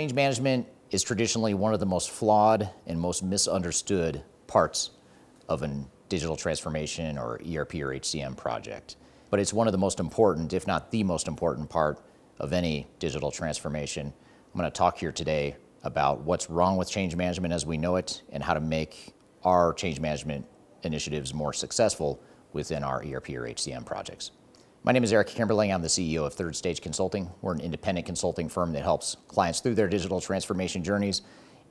Change management is traditionally one of the most flawed and most misunderstood parts of a digital transformation or ERP or HCM project. But it's one of the most important, if not the most important part of any digital transformation. I'm going to talk here today about what's wrong with change management as we know it and how to make our change management initiatives more successful within our ERP or HCM projects. My name is Eric Kimberling. I'm the CEO of Third Stage Consulting. We're an independent consulting firm that helps clients through their digital transformation journeys.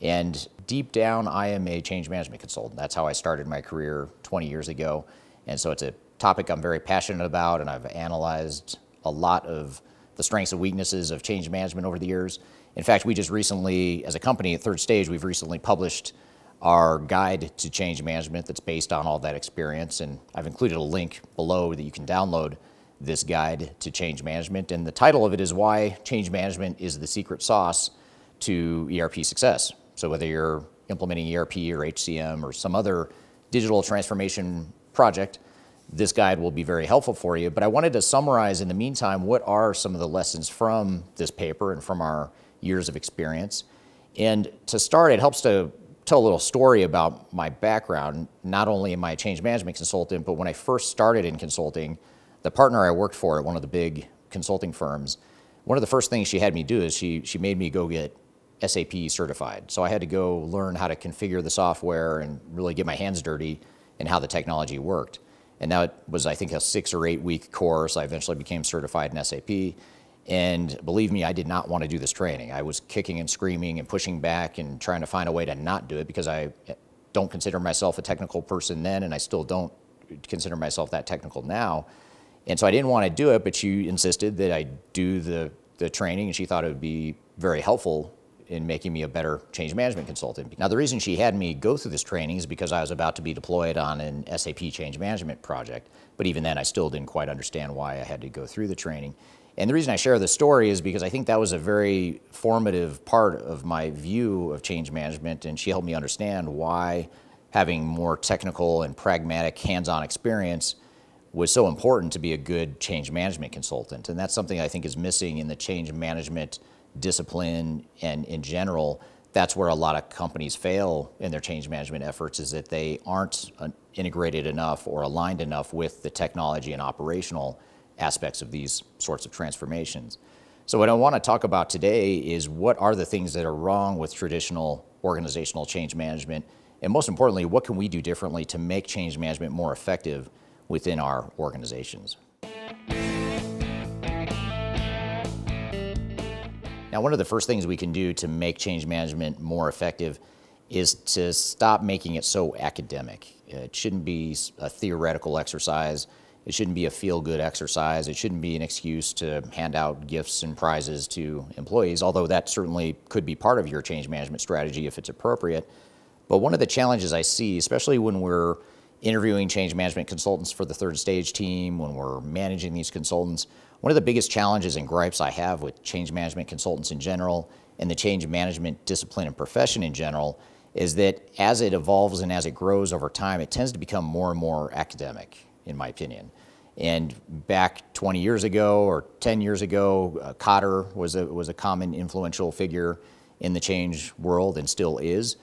And deep down, I am a change management consultant. That's how I started my career 20 years ago. And so it's a topic I'm very passionate about, and I've analyzed a lot of the strengths and weaknesses of change management over the years. In fact, we just recently, as a company at Third Stage, we've recently published our guide to change management that's based on all that experience. And I've included a link below that you can download this guide to change management. And the title of it is Why Change Management is the Secret Sauce to ERP Success. So whether you're implementing ERP or HCM or some other digital transformation project, this guide will be very helpful for you. But I wanted to summarize in the meantime what are some of the lessons from this paper and from our years of experience. And to start, it helps to tell a little story about my background. Not only am I a change management consultant, but when I first started in consulting, the partner I worked for at one of the big consulting firms, one of the first things she had me do is she made me go get SAP certified. So I had to go learn how to configure the software and really get my hands dirty in how the technology worked. And that was, I think, a 6 or 8 week course. I eventually became certified in SAP. And believe me, I did not want to do this training. I was kicking and screaming and pushing back and trying to find a way to not do it because I don't consider myself a technical person then, and I still don't consider myself that technical now. And so I didn't want to do it, but she insisted that I do the training, and she thought it would be very helpful in making me a better change management consultant. Now, the reason she had me go through this training is because I was about to be deployed on an SAP change management project. But even then, I still didn't quite understand why I had to go through the training. And the reason I share this story is because I think that was a very formative part of my view of change management, and she helped me understand why having more technical and pragmatic hands-on experience was so important to be a good change management consultant. And that's something I think is missing in the change management discipline, and in general, that's where a lot of companies fail in their change management efforts, is that they aren't integrated enough or aligned enough with the technology and operational aspects of these sorts of transformations. So what I want to talk about today is what are the things that are wrong with traditional organizational change management, and most importantly, what can we do differently to make change management more effective within our organizations. Now, one of the first things we can do to make change management more effective is to stop making it so academic. It shouldn't be a theoretical exercise. It shouldn't be a feel-good exercise. It shouldn't be an excuse to hand out gifts and prizes to employees, although that certainly could be part of your change management strategy if it's appropriate. But one of the challenges I see, especially when we're interviewing change management consultants for the Third Stage team, when we're managing these consultants, one of the biggest challenges and gripes I have with change management consultants in general and the change management discipline and profession in general is that as it evolves and as it grows over time, it tends to become more and more academic, in my opinion. And back 20 years ago or 10 years ago, Cotter was a common influential figure in the change world and still is.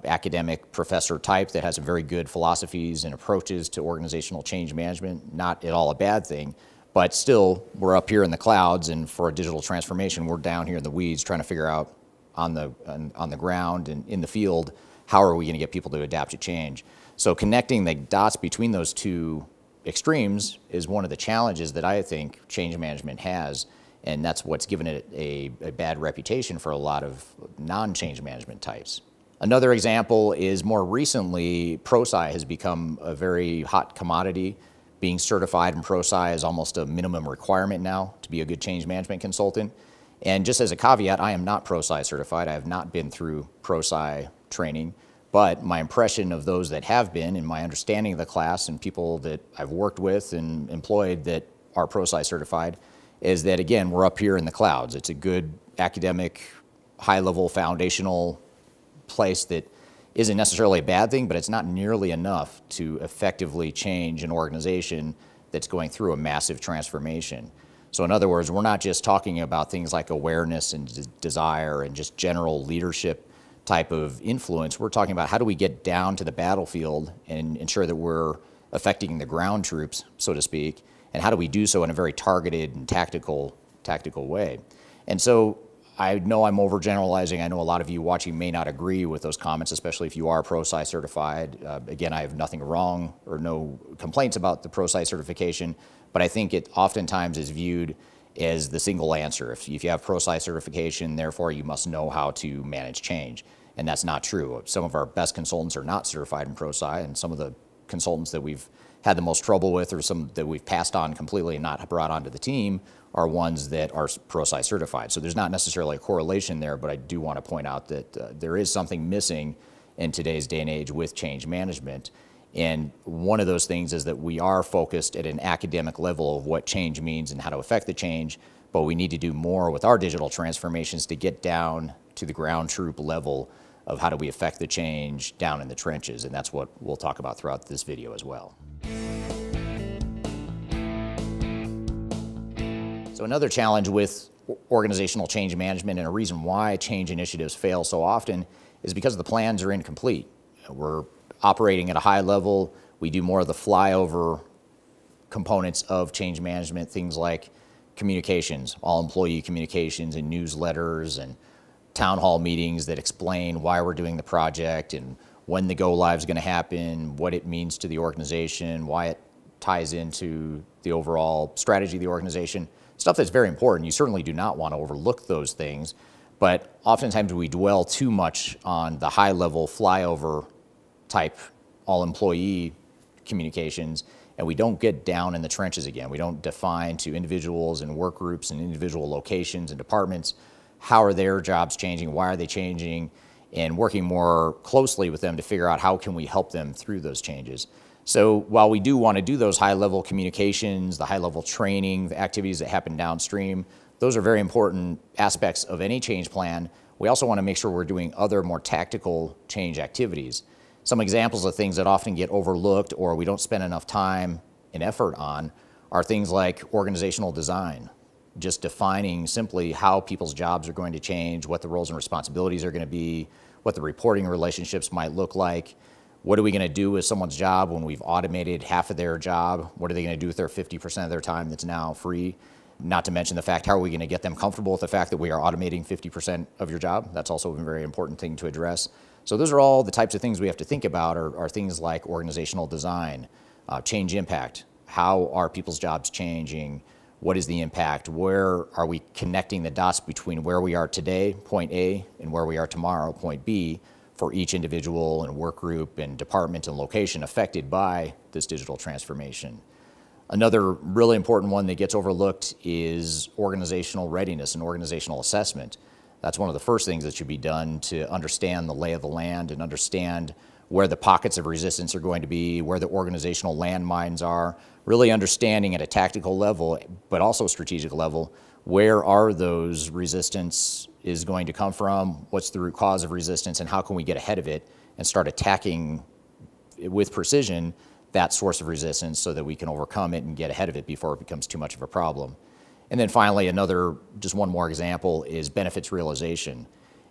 Academic professor type that has some very good philosophies and approaches to organizational change management, not at all a bad thing, but still we're up here in the clouds, and for a digital transformation, we're down here in the weeds trying to figure out on the ground and in the field, how are we going to get people to adapt to change? So connecting the dots between those two extremes is one of the challenges that I think change management has, and that's what's given it a bad reputation for a lot of non-change management types. Another example is more recently, PROSCI has become a very hot commodity. Being certified in PROSCI is almost a minimum requirement now to be a good change management consultant. And just as a caveat, I am not PROSCI certified. I have not been through PROSCI training, but my impression of those that have been and my understanding of the class and people that I've worked with and employed that are PROSCI certified is that, again, we're up here in the clouds. It's a good academic, high-level foundational place that isn't necessarily a bad thing, but it's not nearly enough to effectively change an organization that's going through a massive transformation. So in other words, we're not just talking about things like awareness and desire and just general leadership type of influence. We're talking about how do we get down to the battlefield and ensure that we're affecting the ground troops, so to speak, and how do we do so in a very targeted and tactical way. And so I know I'm overgeneralizing. I know a lot of you watching may not agree with those comments, especially if you are PROSCI certified. Again, I have nothing wrong or no complaints about the PROSCI certification, but I think it oftentimes is viewed as the single answer. If you have PROSCI certification, therefore you must know how to manage change. And that's not true. Some of our best consultants are not certified in PROSCI, and some of the consultants that we've had the most trouble with, or some that we've passed on completely and not brought onto the team, are ones that are PROSCI certified. So there's not necessarily a correlation there, but I do want to point out that there is something missing in today's day and age with change management. And one of those things is that we are focused at an academic level of what change means and how to affect the change, but we need to do more with our digital transformations to get down to the ground troop level of how do we affect the change down in the trenches, and that's what we'll talk about throughout this video as well. So another challenge with organizational change management, and a reason why change initiatives fail so often, is because the plans are incomplete. We're operating at a high level. We do more of the flyover components of change management, things like communications, all employee communications and newsletters and town hall meetings that explain why we're doing the project and when the go live is going to happen, what it means to the organization, why it ties into the overall strategy of the organization. Stuff that's very important. You certainly do not want to overlook those things, but oftentimes we dwell too much on the high level flyover type all employee communications, and we don't get down in the trenches again. We don't define to individuals and work groups and individual locations and departments how are their jobs changing, why are they changing, and working more closely with them to figure out how can we help them through those changes. So while we do want to do those high-level communications, the high-level training, the activities that happen downstream, those are very important aspects of any change plan. We also want to make sure we're doing other more tactical change activities. Some examples of things that often get overlooked or we don't spend enough time and effort on are things like organizational design, just defining simply how people's jobs are going to change, what the roles and responsibilities are going to be, what the reporting relationships might look like. What are we going to do with someone's job when we've automated half of their job? What are they going to do with their 50% of their time that's now free? Not to mention the fact, how are we going to get them comfortable with the fact that we are automating 50% of your job? That's also a very important thing to address. So those are all the types of things we have to think about are things like organizational design, change impact. How are people's jobs changing? What is the impact? Where are we connecting the dots between where we are today, point A, and where we are tomorrow, point B, for each individual and work group and department and location affected by this digital transformation? Another really important one that gets overlooked is organizational readiness and organizational assessment. That's one of the first things that should be done to understand the lay of the land and understand where the pockets of resistance are going to be, where the organizational landmines are, really understanding at a tactical level, but also strategic level, where are those resistance is going to come from, what's the root cause of resistance, and how can we get ahead of it and start attacking with precision that source of resistance so that we can overcome it and get ahead of it before it becomes too much of a problem. And then finally, just one more example is benefits realization.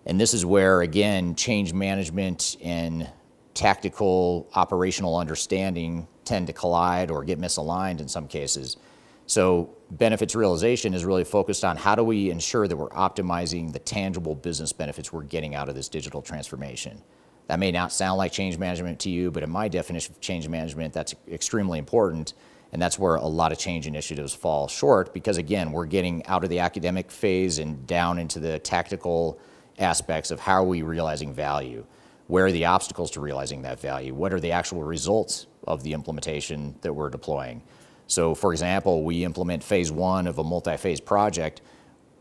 And this is where, again, change management and tactical operational understanding tend to collide or get misaligned in some cases. So benefits realization is really focused on how do we ensure that we're optimizing the tangible business benefits we're getting out of this digital transformation. That may not sound like change management to you, but in my definition of change management, that's extremely important. And that's where a lot of change initiatives fall short because, again, we're getting out of the academic phase and down into the tactical aspects of how are we realizing value? Where are the obstacles to realizing that value? What are the actual results of the implementation that we're deploying? So, for example, we implement phase one of a multi-phase project.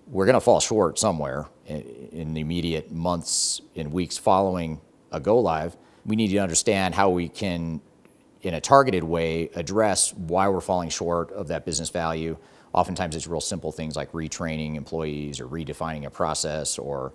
We're going to fall short somewhere in the immediate months and weeks following a go-live. We need to understand how we can, in a targeted way, address why we're falling short of that business value. Oftentimes it's real simple things like retraining employees or redefining a process or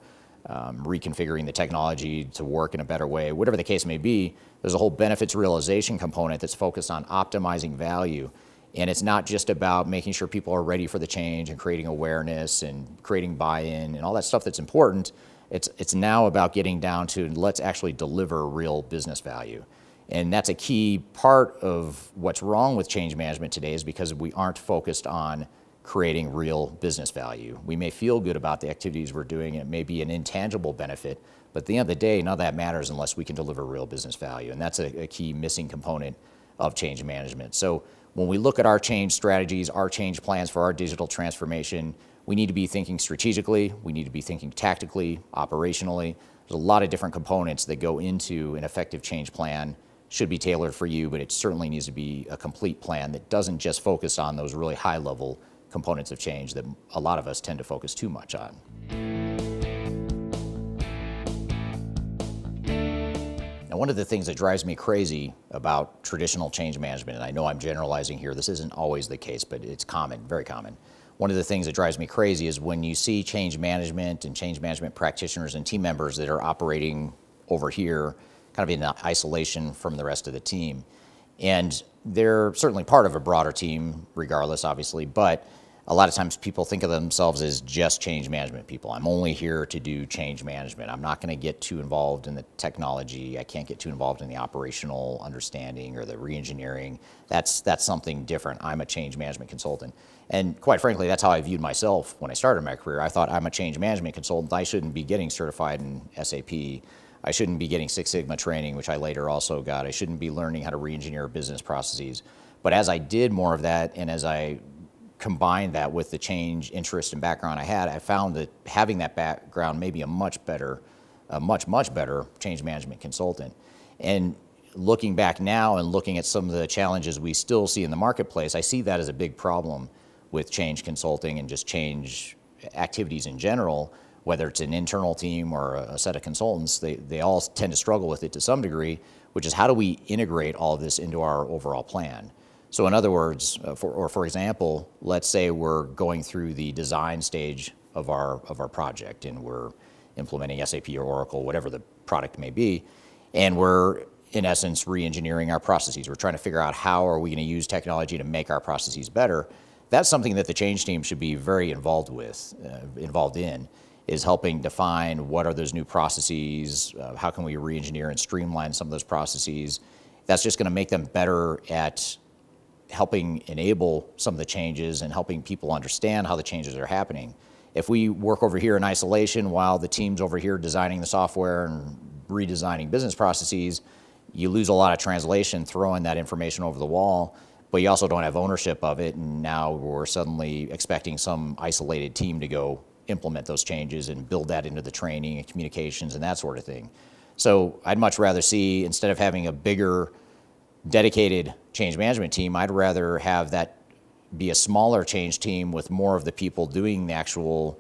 reconfiguring the technology to work in a better way. Whatever the case may be, there's a whole benefits realization component that's focused on optimizing value. And it's not just about making sure people are ready for the change and creating awareness and creating buy-in and all that stuff that's important. It's now about getting down to let's actually deliver real business value. And that's a key part of what's wrong with change management today, is because we aren't focused on creating real business value. We may feel good about the activities we're doing, and it may be an intangible benefit, but at the end of the day, none of that matters unless we can deliver real business value. And that's a key missing component of change management. So when we look at our change strategies, our change plans for our digital transformation, we need to be thinking strategically, we need to be thinking tactically, operationally. There's a lot of different components that go into an effective change plan. Should be tailored for you, but it certainly needs to be a complete plan that doesn't just focus on those really high-level components of change that a lot of us tend to focus too much on. Now, one of the things that drives me crazy about traditional change management, and I know I'm generalizing here, this isn't always the case, but it's common, very common. One of the things that drives me crazy is when you see change management and change management practitioners and team members that are operating over here kind of in isolation from the rest of the team. And they're certainly part of a broader team regardless, obviously, but a lot of times people think of themselves as just change management people. I'm only here to do change management. I'm not going to get too involved in the technology. I can't get too involved in the operational understanding or the re-engineering. That's something different. I'm a change management consultant. And quite frankly, that's how I viewed myself when I started my career. I thought I'm a change management consultant. I shouldn't be getting certified in SAP. I shouldn't be getting Six Sigma training, which I later also got. I shouldn't be learning how to re-engineer business processes. But as I did more of that, and as I combined that with the change interest and background I had, I found that having that background made me a much better change management consultant. And looking back now and looking at some of the challenges we still see in the marketplace, I see that as a big problem with change consulting and just change activities in general. Whether it's an internal team or a set of consultants, they all tend to struggle with it to some degree, which is how do we integrate all of this into our overall plan? So in other words, for example, let's say we're going through the design stage of our project and we're implementing SAP or Oracle, whatever the product may be, and we're in essence re-engineering our processes. We're trying to figure out how are we going to use technology to make our processes better. That's something that the change team should be very involved in, is helping define what are those new processes, how can we re-engineer and streamline some of those processes. That's just going to make them better at helping enable some of the changes and helping people understand how the changes are happening. If we work over here in isolation while the team's over here designing the software and redesigning business processes, you lose a lot of translation throwing that information over the wall, but you also don't have ownership of it, and now we're suddenly expecting some isolated team to go implement those changes and build that into the training and communications and that sort of thing. So I'd much rather see, instead of having a bigger dedicated change management team, I'd rather have that be a smaller change team with more of the people doing the actual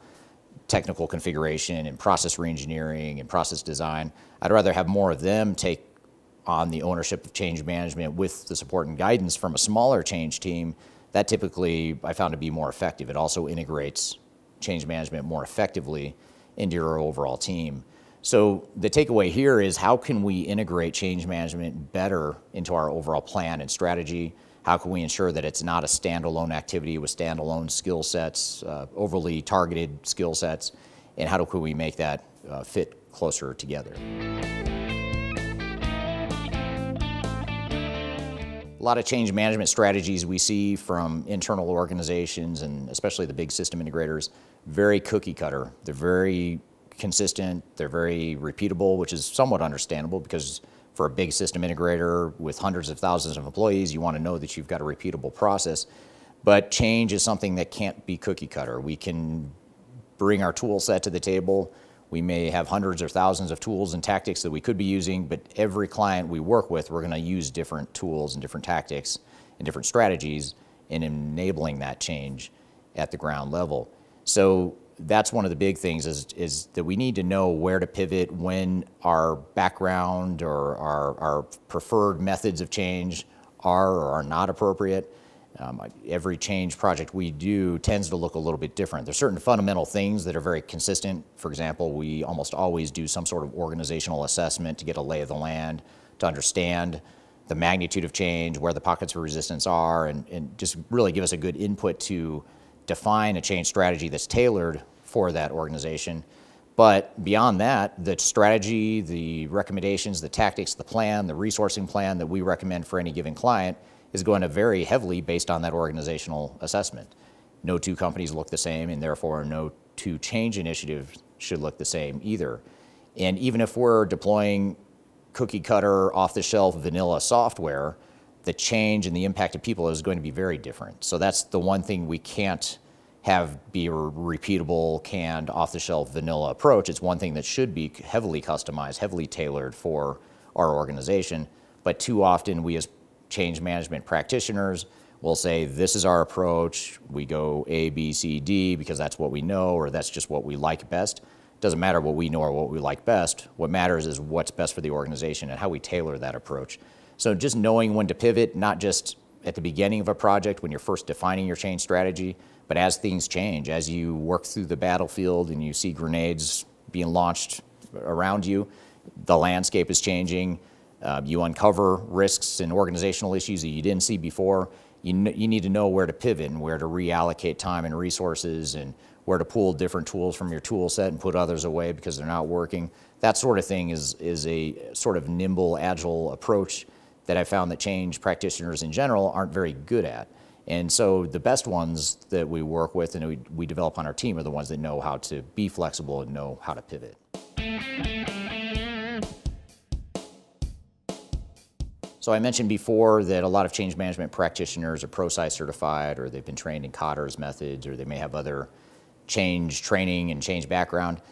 technical configuration and process re-engineering and process design. I'd rather have more of them take on the ownership of change management with the support and guidance from a smaller change team. That typically I found to be more effective. It also integrates change management more effectively into your overall team. So the takeaway here is, how can we integrate change management better into our overall plan and strategy? How can we ensure that it's not a standalone activity with standalone skill sets, overly targeted skill sets, and how can we make that fit closer together? A lot of change management strategies we see from internal organizations, and especially the big system integrators, very cookie cutter. They're very consistent, they're very repeatable, which is somewhat understandable because for a big system integrator with hundreds of thousands of employees, you want to know that you've got a repeatable process. But change is something that can't be cookie cutter. We can bring our tool set to the table. We may have hundreds or thousands of tools and tactics that we could be using, but every client we work with, we're going to use different tools and different tactics and different strategies in enabling that change at the ground level. So that's one of the big things is that we need to know where to pivot when our background or our preferred methods of change are or are not appropriate. Every change project we do tends to look a little bit different. There's certain fundamental things that are very consistent. For example, we almost always do some sort of organizational assessment to get a lay of the land, to understand the magnitude of change, where the pockets of resistance are, and just really give us a good input to define a change strategy that's tailored for that organization. But beyond that, the strategy, the recommendations, the tactics, the plan, the resourcing plan that we recommend for any given client is going to vary heavily based on that organizational assessment. No two companies look the same, and therefore no two change initiatives should look the same either. And even if we're deploying cookie cutter, off-the-shelf vanilla software, the change and the impact of people is going to be very different. So that's the one thing we can't have be a repeatable, canned, off-the-shelf vanilla approach. It's one thing that should be heavily customized, heavily tailored for our organization. But too often we as change management practitioners will say, this is our approach. We go A, B, C, D because that's what we know, or that's just what we like best. It doesn't matter what we know or what we like best. What matters is what's best for the organization and how we tailor that approach. So just knowing when to pivot, not just at the beginning of a project when you're first defining your change strategy, but as things change, as you work through the battlefield and you see grenades being launched around you, the landscape is changing. You uncover risks and organizational issues that you didn't see before. You need to know where to pivot and where to reallocate time and resources and where to pull different tools from your tool set and put others away because they're not working. That sort of thing is a sort of nimble, agile approach that I found that change practitioners in general aren't very good at. And so the best ones that we work with and we develop on our team are the ones that know how to be flexible and know how to pivot. So I mentioned before that a lot of change management practitioners are PROSCI certified, or they've been trained in Kotter's methods, or they may have other change training and change background.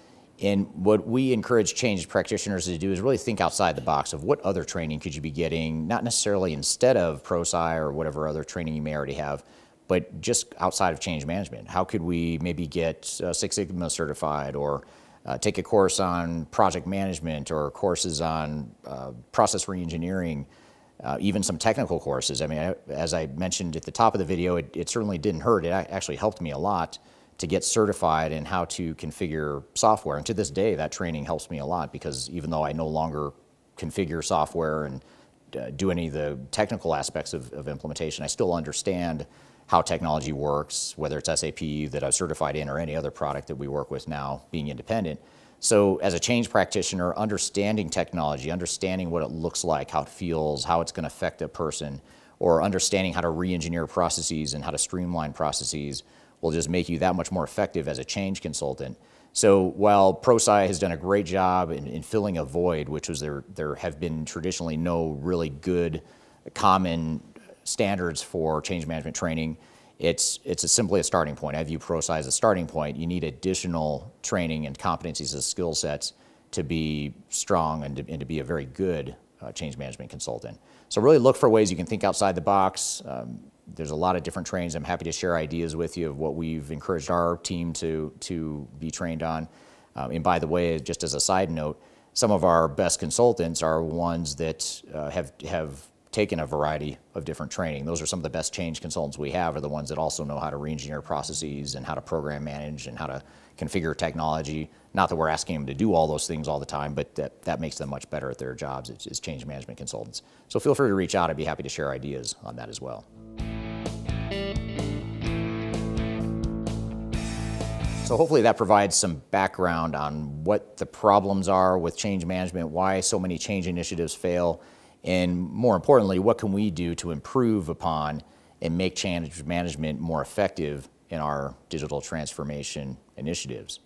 And what we encourage change practitioners to do is really think outside the box of what other training could you be getting, not necessarily instead of PROSCI or whatever other training you may already have, but just outside of change management. How could we maybe get Six Sigma certified, or take a course on project management, or courses on process reengineering, even some technical courses. I mean, as I mentioned at the top of the video, it certainly didn't hurt. It actually helped me a lot to get certified in how to configure software. And to this day, that training helps me a lot, because even though I no longer configure software and do any of the technical aspects of implementation, I still understand how technology works, whether it's SAP that I've certified in or any other product that we work with now, being independent. So as a change practitioner, understanding technology, understanding what it looks like, how it feels, how it's going to affect a person, or understanding how to re-engineer processes and how to streamline processes will just make you that much more effective as a change consultant. So while PROSCI has done a great job in filling a void, which was there have been traditionally no really good common standards for change management training, it's simply a starting point. I view PROSCI as a starting point. You need additional training and competencies and skill sets to be strong and to be a very good change management consultant. So really look for ways you can think outside the box. There's a lot of different trainings. I'm happy to share ideas with you of what we've encouraged our team to be trained on. And by the way, just as a side note, some of our best consultants are ones that have taken a variety of different training. Those are some of the best change consultants we have, are the ones that also know how to re-engineer processes and how to program manage and how to configure technology. Not that we're asking them to do all those things all the time, but that makes them much better at their jobs as change management consultants. So feel free to reach out. I'd be happy to share ideas on that as well. So hopefully that provides some background on what the problems are with change management, why so many change initiatives fail, and more importantly, what can we do to improve upon and make change management more effective in our digital transformation initiatives.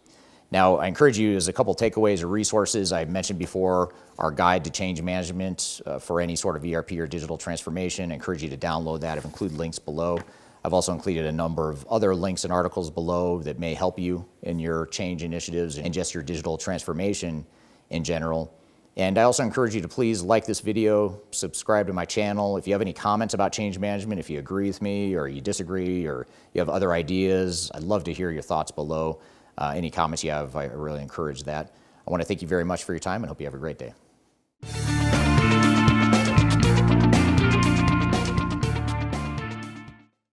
Now, I encourage you, as a couple takeaways or resources, I mentioned before our guide to change management for any sort of ERP or digital transformation. I encourage you to download that. I've included links below. I've also included a number of other links and articles below that may help you in your change initiatives and just your digital transformation in general. And I also encourage you to please like this video, subscribe to my channel. If you have any comments about change management, if you agree with me or you disagree or you have other ideas, I'd love to hear your thoughts below. Any comments you have, I really encourage that. I want to thank you very much for your time and hope you have a great day.